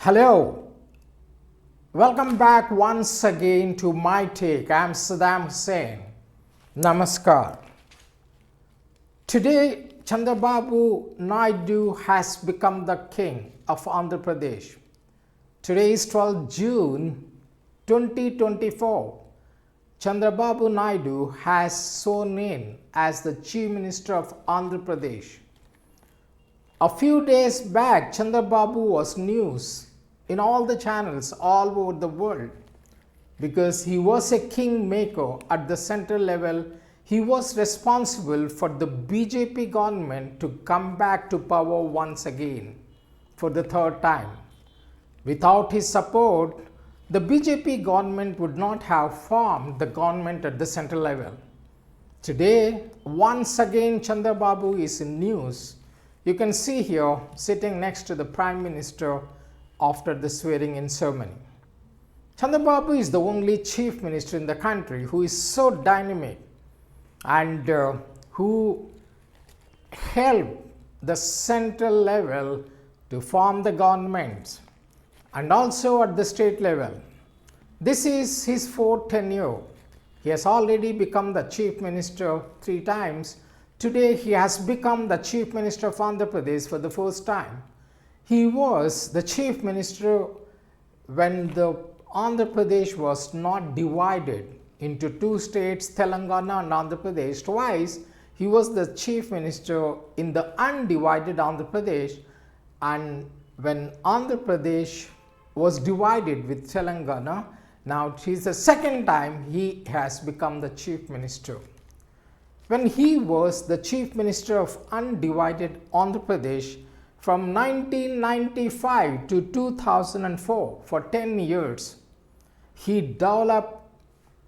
Hello, welcome back once again to my take. I am Saddam Hussain. Namaskar. Today, Chandra Babu Naidu has become the king of Andhra Pradesh. Today is 12th June 2024. Chandra Babu Naidu has sworn in as the Chief Minister of Andhra Pradesh. A few days back, Chandra Babu was news in all the channels all over the world because he was a kingmaker at the central level. He was responsible for the BJP government to come back to power once again for the third time. Without his support, the BJP government would not have formed the government at the central level. Today, once again, Chandra Babu is in news. You can see here sitting next to the Prime Minister after the swearing in ceremony. Chandra Babu is the only chief minister in the country who is so dynamic and who helped the central level to form the government and also at the state level. This is his fourth tenure. He has already become the chief minister 3 times. Today he has become the chief minister of Andhra Pradesh for the first time. He was the chief minister when the Andhra Pradesh was not divided into 2 states, Telangana and Andhra Pradesh. Twice he was the chief minister in the undivided Andhra Pradesh, and when Andhra Pradesh was divided with Telangana, now it is the second time he has become the chief minister. When he was the chief minister of undivided Andhra Pradesh, from 1995 to 2004, for 10 years, he developed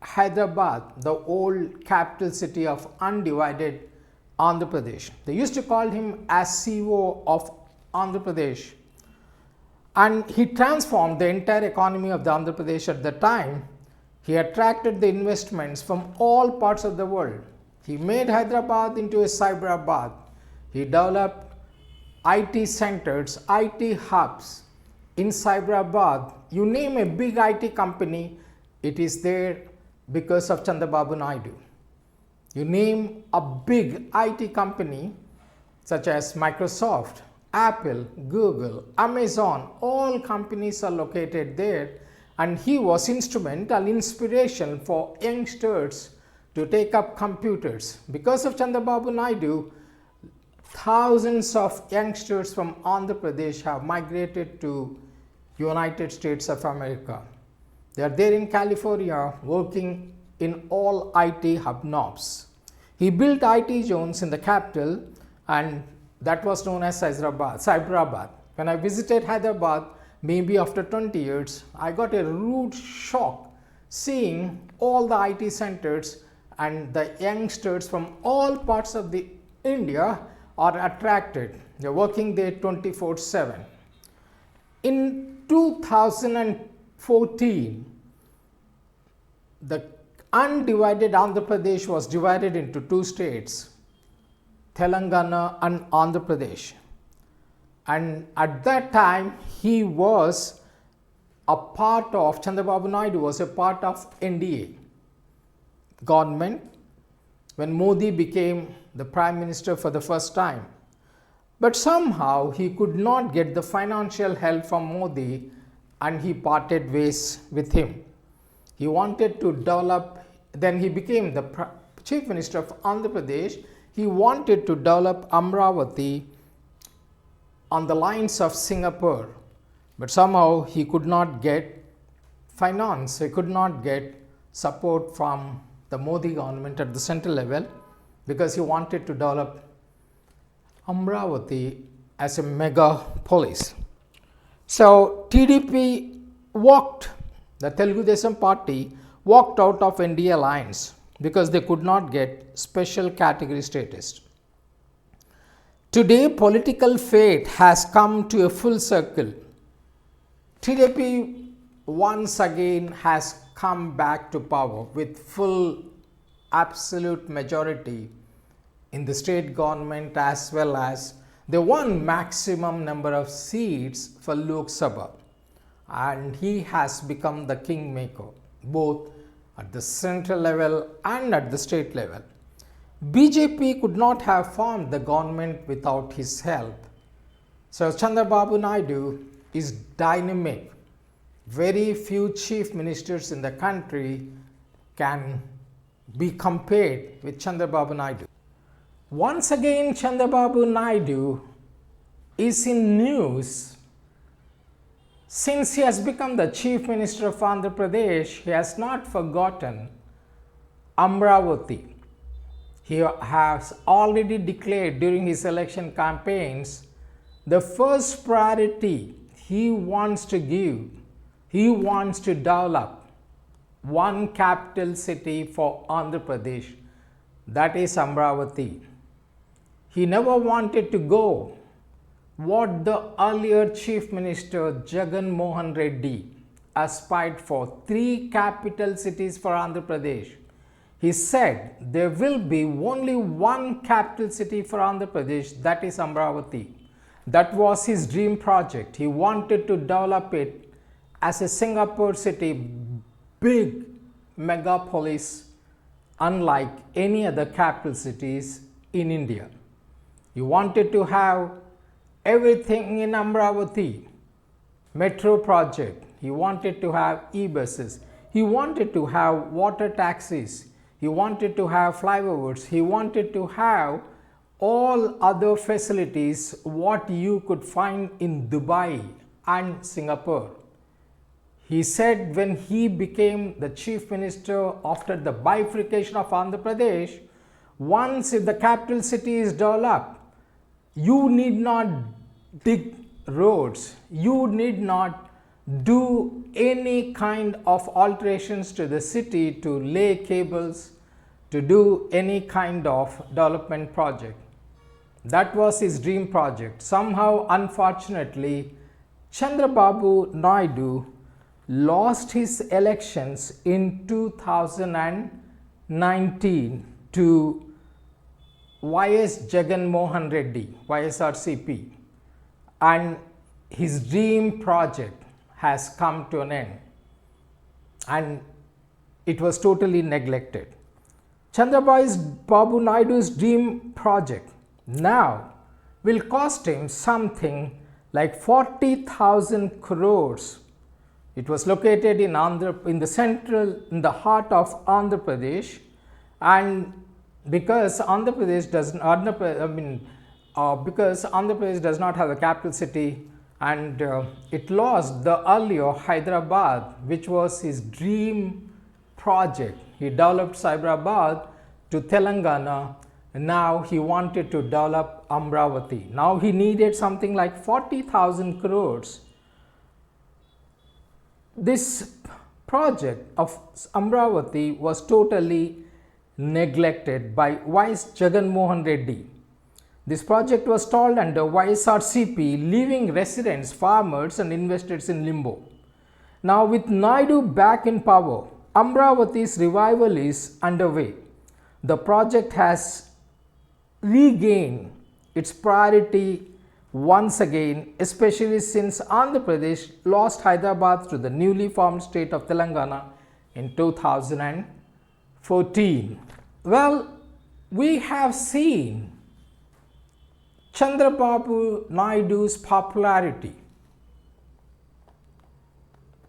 Hyderabad, the old capital city of undivided Andhra Pradesh. They used to call him as CEO of Andhra Pradesh. And he transformed the entire economy of the Andhra Pradesh at the time. He attracted the investments from all parts of the world. He made Hyderabad into a Cyberabad. He developed IT centers, IT hubs in Cyberabad. You name a big IT company, it is there because of Chandra Babu Naidu. You name a big IT company such as Microsoft, Apple, Google, Amazon, all companies are located there, and he was instrumental, inspiration for youngsters to take up computers. Because of Chandra Babu Naidu, thousands of youngsters from Andhra Pradesh have migrated to United States of America. They are there in California working in all IT hubnobs. He built IT zones in the capital, and that was known as Cyberabad. When I visited Hyderabad, maybe after 20 years, I got a rude shock seeing all the IT centers and the youngsters from all parts of the India are attracted. They are working there 24/7. In 2014, the undivided Andhra Pradesh was divided into 2 states, Telangana and Andhra Pradesh. And at that time, he was a part of, Chandra Babu Naidu was a part of NDA government when Modi became the Prime Minister for the first time. But somehow he could not get the financial help from Modi, and he parted ways with him. He wanted to develop, then he became the Chief Minister of Andhra Pradesh. He wanted to develop Amaravati on the lines of Singapore, but somehow he could not get finance, he could not get support from the Modi government at the central level, because he wanted to develop Amaravati as a megapolis. So TDP the Telugu Desam party walked out of NDA alliance because they could not get special category status. Today, political fate has come to a full circle. TDP once again has come back to power with full absolute majority in the state government, as well as they won maximum number of seats for Lok Sabha. and he has become the kingmaker both at the central level and at the state level. BJP could not have formed the government without his help. So Chandra Babu Naidu is dynamic. Very few chief ministers in the country can be compared with Chandra Babu Naidu. Once again, Chandra Babu Naidu is in news since he has become the chief minister of Andhra Pradesh. He has not forgotten Amaravati. He has already declared during his election campaigns the first priority he wants to give. He wants to develop one capital city for Andhra Pradesh, that is Amaravati. He never wanted to go what the earlier chief minister Jagan Mohan Reddy aspired for, 3 capital cities for Andhra Pradesh. He said there will be only one capital city for Andhra Pradesh, that is Amaravati. That was his dream project. He wanted to develop it as a Singapore city, big megapolis, unlike any other capital cities in India. He wanted to have everything in Amaravati. Metro project. He wanted to have e-buses. He wanted to have water taxis. He wanted to have flyovers. He wanted to have all other facilities what you could find in Dubai and Singapore. He said when he became the chief minister after the bifurcation of Andhra Pradesh, once if the capital city is developed, you need not dig roads, you need not do any kind of alterations to the city to lay cables, to do any kind of development project. That was his dream project. Somehow, unfortunately, Chandra Babu Naidu lost his elections in 2019 to YS Jagan Mohan Reddy, YSRCP, and his dream project has come to an end and it was totally neglected. Chandra Babu Naidu's dream project now will cost him something like 40,000 crores. It was located in the heart of Andhra Pradesh, and because Andhra Pradesh does not have a capital city, and it lost the earlier Hyderabad, which was his dream project. He developed Hyderabad to Telangana, and now he wanted to develop Amaravati. Now he needed something like 40,000 crores. This project of Amaravati was totally neglected by YS Jagan Mohan Reddy. This project was stalled under YSRCP, leaving residents, farmers and investors in limbo. Now with Naidu back in power, Amaravati's revival is underway. The project has regained its priority once again, especially since Andhra Pradesh lost Hyderabad to the newly formed state of Telangana in 2014. Well, we have seen Chandra Babu Naidu's popularity.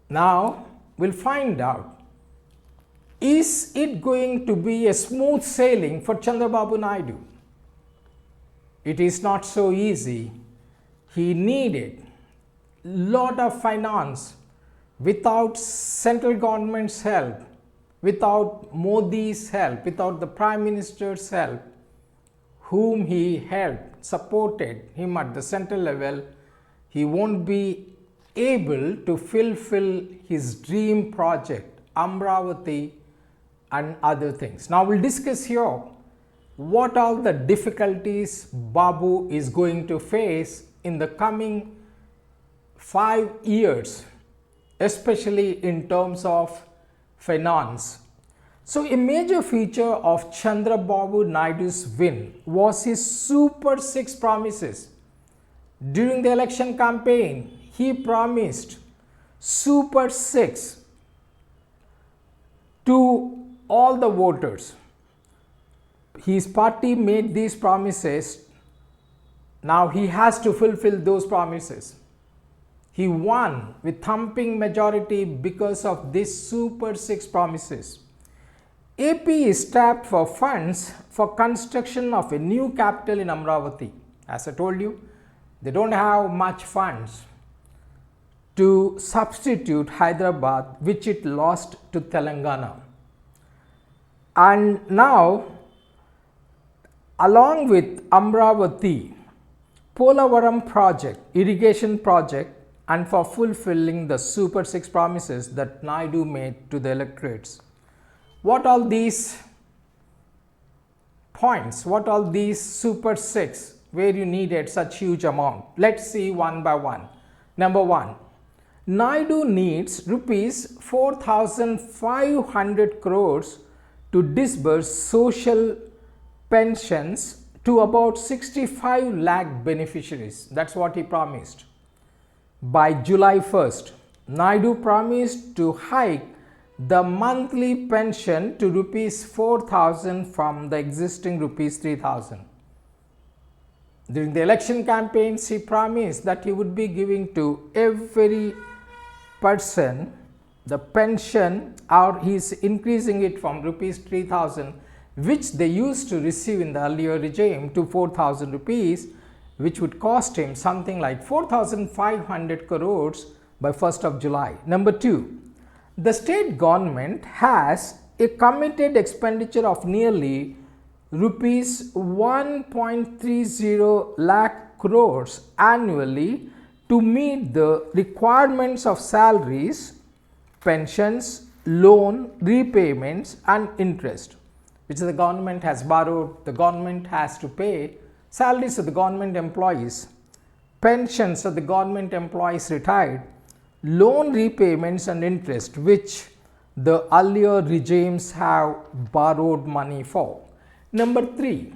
Now we'll find out, is it going to be a smooth sailing for Chandra Babu Naidu? It is not so easy. He needed lot of finance. Without central government's help, without Modi's help, without the Prime Minister's help, whom he helped, supported him at the central level, he won't be able to fulfill his dream project, Amaravati and other things. Now we'll discuss here what all the difficulties Babu is going to face in the coming 5 years, especially in terms of finance. So a major feature of Chandra Babu Naidu's win was his Super 6 promises. During the election campaign, he promised Super 6 to all the voters. His party made these promises. Now he has to fulfill those promises. He won with thumping majority because of these Super 6 promises. AP is tapped for funds for construction of a new capital in Amaravati. As I told you, they don't have much funds to substitute Hyderabad, which it lost to Telangana. And now, along with Amaravati, Polavaram project, irrigation project, and for fulfilling the Super 6 promises that Naidu made to the electorates. What all these points, what all these Super 6 where you needed such huge amount? Let's see one by one. Number 1, Naidu needs rupees 4,500 crores to disburse social pensions to about 65 lakh beneficiaries. That's what he promised. By July 1st, Naidu promised to hike the monthly pension to rupees 4,000 from the existing rupees 3,000. During the election campaigns, he promised that he would be giving to every person the pension, or he is increasing it from rupees 3,000, which they used to receive in the earlier regime, to 4,000 rupees, which would cost him something like 4,500 crores by 1st of July. Number 2, the state government has a committed expenditure of nearly rupees 1.30 lakh crores annually to meet the requirements of salaries, pensions, loan repayments and interest, which the government has borrowed. The government has to pay salaries of the government employees, pensions of the government employees retired, loan repayments and interest, which the earlier regimes have borrowed money for. Number 3,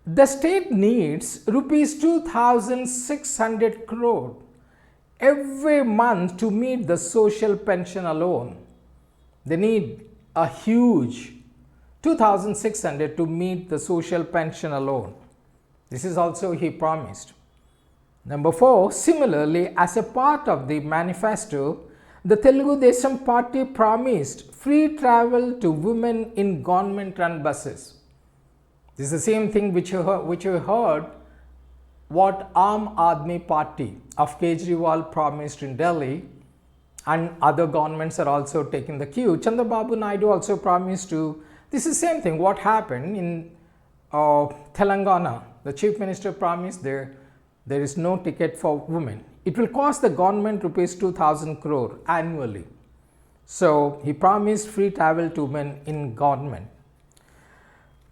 the state needs rupees 2,600 crore every month to meet the social pension alone. They need a huge 2,600 to meet the social pension alone. This is also he promised. Number 4, similarly, as a part of the manifesto, the Telugu Desam party promised free travel to women in government-run buses. This is the same thing which you heard what Aam Aadmi Party of Kejriwal promised in Delhi, and other governments are also taking the cue. Chandra Babu Naidu also promised to. This is the same thing what happened in Telangana. The chief minister promised there is no ticket for women. It will cost the government rupees 2,000 crore annually. So he promised free travel to women in government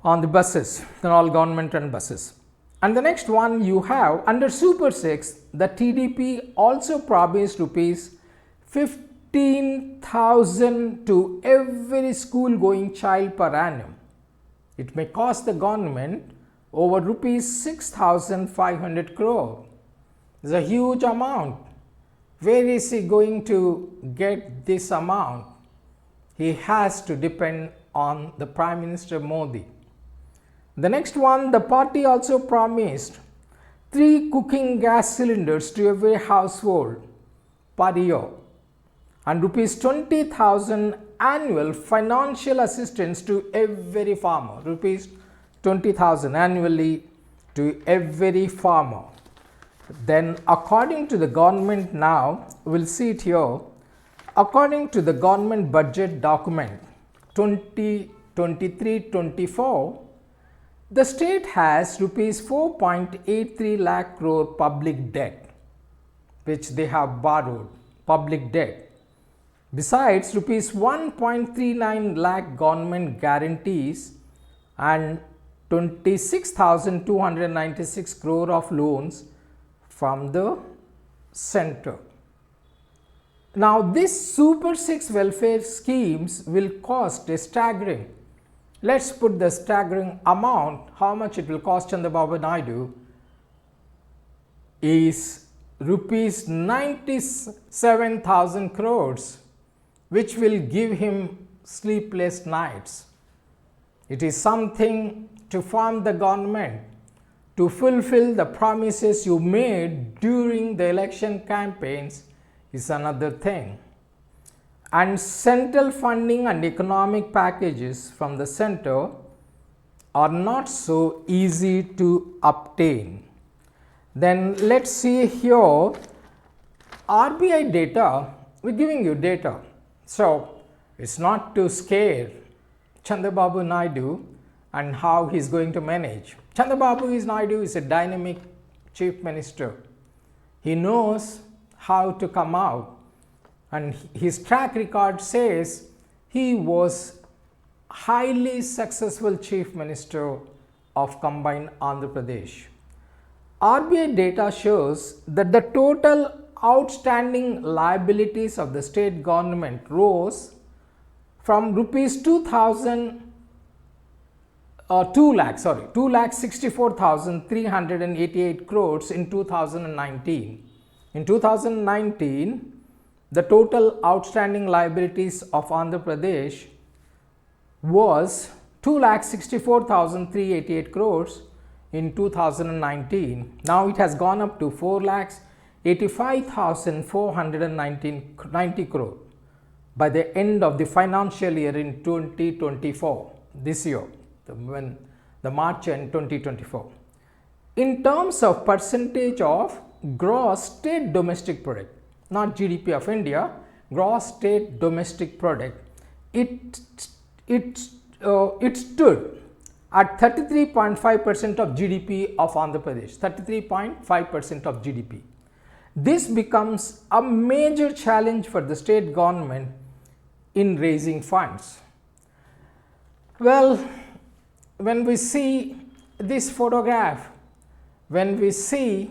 on the buses, and all government run buses. And the next one you have under Super 6, the TDP also promised rupees 15,000 to every school going child per annum. It may cost the government over rupees 6,500 crore. It's a huge amount. Where is he going to get this amount? He has to depend on the Prime Minister Modi. The next one, the party also promised 3 cooking gas cylinders to every household per year and rupees 20,000 annual financial assistance to every farmer, rupees 20,000 annually to every farmer. Then according to the government, now we'll see it here, according to the government budget document 2023-24, the state has rupees 4.83 lakh crore public debt, which they have borrowed, public debt. Besides, rupees 1.39 lakh government guarantees and 26,296 crore of loans from the center. Now, this Super 6 welfare schemes will cost a staggering. Let's put the staggering amount, how much it will cost Chandra Babu Naidu is rupees 97,000 crores, which will give him sleepless nights. It is something to form the government, to fulfill the promises you made during the election campaigns is another thing. And central funding and economic packages from the center are not so easy to obtain. Then let's see here RBI data. We're giving you data, so it's not to scare Chandra Babu Naidu and how he's going to manage. Chandra Babu Naidu is a dynamic chief minister. He knows how to come out, and his track record says he was highly successful chief minister of combined Andhra Pradesh. RBI data shows that the total outstanding liabilities of the state government rose from rupees 2,64,388 crores in 2019. In 2019, the total outstanding liabilities of Andhra Pradesh was 2,64,388 crores in 2019. Now it has gone up to 4,85,490 crore by the end of the financial year in 2024, this year, when the March end 2024. In terms of percentage of gross state domestic product, not GDP of India, gross state domestic product, it stood at 33.5% of GDP of Andhra Pradesh, 33.5% of GDP. This becomes a major challenge for the state government in raising funds. Well, when we see this photograph, when we see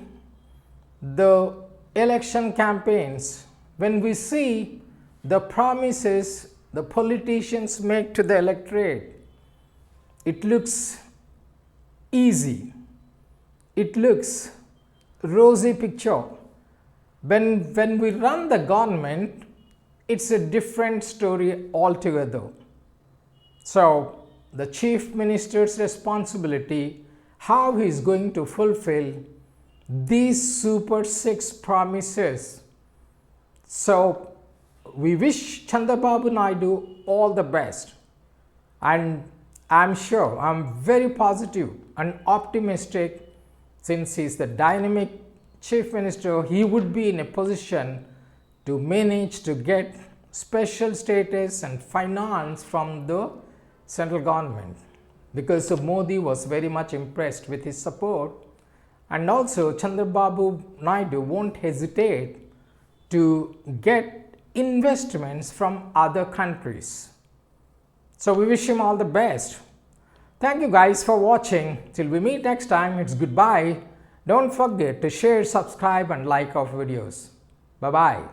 the election campaigns, when we see the promises the politicians make to the electorate, it looks easy, it looks rosy picture. When we run the government, it's a different story altogether. So the chief minister's responsibility, how he is going to fulfill these Super 6 promises. So we wish Chandra Babu Naidu all the best, and I'm sure, I'm very positive and optimistic, since he is the dynamic chief minister, he would be in a position to manage to get special status and finance from the central government, because Modi was very much impressed with his support. And also Chandra Babu Naidu won't hesitate to get investments from other countries. So we wish him all the best. Thank you guys for watching. Till we meet next time, it's goodbye. Don't forget to share, subscribe and like our videos. Bye bye.